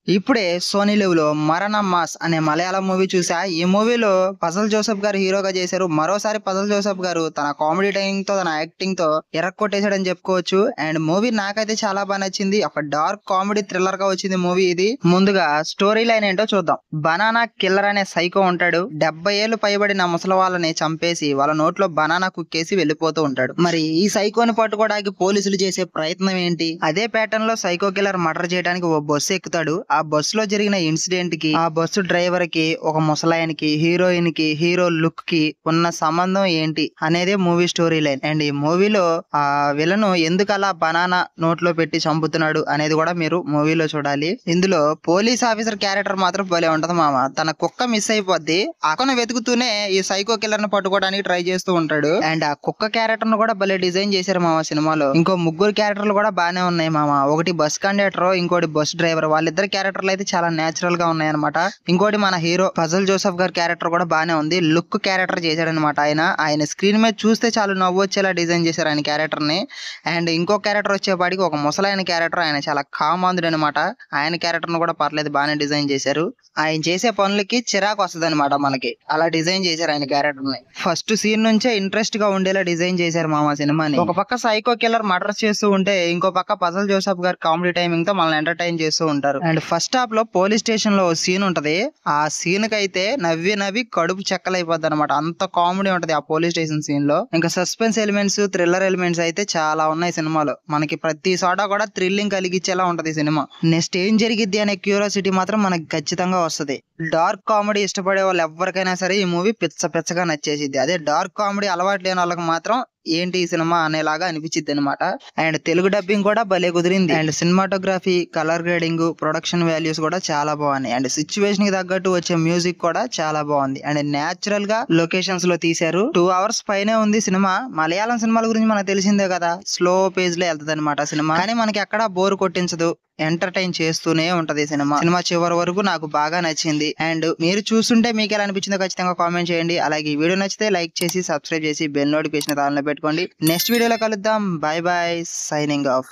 ఇప్పుడే సోనీ లివ్‌లో 'మరణ మాస్' అనే మలయాళం మూవీ చూసా. ఈ మూవీలో పజల్ జోసెఫ్ గారు హీరోగా చేశారు. మరోసారి పజల్ జోసెఫ్ గారు తన కామెడీ టైమింగ్‌తో, తన యాక్టింగ్‌తో ఇరక్కొట్టేసాడని చెప్పుకోవచ్చు. అండ్ మూవీ నాకైతే చాలా నచ్చింది. ఒక డార్క్ కామెడీ థ్రిల్లర్‌గా వచ్చింది మూవీ ఇది. ముందుగా స్టోరీ లైన్ ఏంటో చూద్దాం. బనానా కిల్లర్ అనే సైకో ఉంటాడు. 70 ఏళ్లు పైబడిన ముసలి వాళ్ళని చంపేసి వాళ్ళ నోట్లో బనానా కుక్కేసి వెళ్ళిపోతూ ఉంటాడు. మరి ఈ సైకోని పట్టుకోవడానికి పోలీసులు చేసే ప్రయత్నం ఏంటి? అదే ప్యాటర్న్ లో సైకో కిల్లర్ మర్డర్ చేయడానికి ఓ బస్సు ఎక్కుతాడు. ఆ బస్సులో జరిగిన ఇన్సిడెంట్ కి, ఆ బస్సు డ్రైవర్ కి, ఒక ముసలాయనకి, హీరోయిన్ కి, హీరో లుక్ కి ఉన్న సంబంధం ఏంటి అనేదే మూవీ స్టోరీ లైన్. అండ్ ఈ మూవీలో ఆ విలను ఎందుకు అలా బనానా నోట్లో పెట్టి చంపుతున్నాడు అనేది కూడా మీరు మూవీలో చూడాలి. ఇందులో పోలీస్ ఆఫీసర్ క్యారెక్టర్ మాత్రం భలే ఉంటది మామ. తన కుక్క మిస్ అయిపోద్ది. అక్కను వెతుకుతూనే ఈ సైకో కిల్లర్ ని పట్టుకోవడానికి ట్రై చేస్తూ ఉంటాడు. అండ్ ఆ కుక్క క్యారెక్టర్ ను కూడా భలే డిజైన్ చేశారు మామ సినిమాలో. ఇంకో ముగ్గురు క్యారెక్టర్లు కూడా బానే ఉన్నాయి మామ. ఒకటి బస్ కండక్టర్, ఇంకోటి బస్ డ్రైవర్. వాళ్ళిద్దరు క్యారెక్టర్లు అయితే చాలా నేచురల్ గా ఉన్నాయన్నమాట. ఇంకోటి మన హీరో పజల్ జోసెఫ్ గారి క్యారెక్టర్ కూడా బానే ఉంది. లుక్ క్యారెక్టర్ చేశాడనమాట ఆయన స్క్రీన్ మీద చూస్తే చాలా నవ్వు వచ్చేలా డిజైన్ చేశారు ఆయన క్యారెక్టర్ ని. అండ్ ఇంకో క్యారెక్టర్ వచ్చేపాటికి ఒక ముసలాయన క్యారెక్టర్, ఆయన చాలా కామాంధుడు అనమాట. ఆయన క్యారెక్టర్ ను కూడా పర్లేదు బాగానే డిజైన్ చేశారు. ఆయన చేసే పనులకి చిరాకు వస్తుంది అనమాట మనకి. అలా డిజైన్ చేశారు ఆయన క్యారెక్టర్ ని. ఫస్ట్ సీన్ నుంచే ఇంట్రెస్ట్ గా ఉండేలా డిజైన్ చేశారు మామ సినిమాని. ఒక పక్క సైకో కిల్లర్ మర్డర్ చేస్తూ ఉంటే, ఇంకో పక్క పజల్ జోసెఫ్ గారు కామెడీ టైమింగ్ తో మనల్ని ఎంటర్టైన్ చేస్తూ ఉంటారు. అండ్ ఫస్ట్ హాఫ్ లో పోలీస్ స్టేషన్ లో సీన్ ఉంటది. ఆ సీన్ కి అయితే నవ్వి నవ్వి కడుపు చెక్కలైపోద్ది అనమాట. అంత కామెడీ ఉంటది ఆ పోలీస్ స్టేషన్ సీన్ లో. ఇంకా సస్పెన్స్ ఎలిమెంట్స్, థ్రిల్లర్ ఎలిమెంట్స్ అయితే చాలా ఉన్నాయి సినిమాలో. మనకి ప్రతి చోట కూడా థ్రిల్లింగ్ కలిగించేలా ఉంటది సినిమా. నెక్స్ట్ ఏం జరిగిద్ది అనే క్యూరియాసిటీ మాత్రం మనకి ఖచ్చితంగా వస్తది. డార్క్ కామెడీ ఇష్టపడే వాళ్ళు ఎవరికైనా సరే ఈ మూవీ పిచ్చగా నచ్చేసిద్ది. అదే డార్క్ కామెడీ అలవాటు లేని వాళ్ళకి మాత్రం ఏంటి ఈ సినిమా అనేలాగా అనిపించింది అనమాట. అండ్ తెలుగు డబ్బింగ్ కూడా భలే కుదిరింది. And cinematography, colour grading, production values కూడా చాలా బాగున్నాయి. అండ్ సిచ్యువేషన్ కి తగ్గట్టు వచ్చే మ్యూజిక్ కూడా చాలా బాగుంది. అండ్ నేచురల్ గా లొకేషన్స్ లో తీశారు. 2 hours పైనే ఉంది సినిమా. మలయాళం సినిమాల గురించి మనకు తెలిసిందే కదా, స్లో పేజ్ లో వెళ్తది అనమాట సినిమా. కానీ మనకి ఎక్కడ బోర్ కొట్టించదు, ఎంటర్టైన్ చేస్తూనే ఉంటది సినిమా. చివరి వరకు నాకు బాగా నచ్చింది. అండ్ మీరు చూస్తుంటే మీకు ఎలా అనిపించిందో ఖచ్చితంగా కామెంట్ చేయండి. అలాగే ఈ వీడియో నచ్చితే లైక్ చేసి, సబ్స్క్రైబ్ చేసి, బెల్ నోటిఫికేషన్ ఆన్ లో పెట్టుకోండి. నెక్స్ట్ వీడియోలో కలుద్దాం. By by, signing off.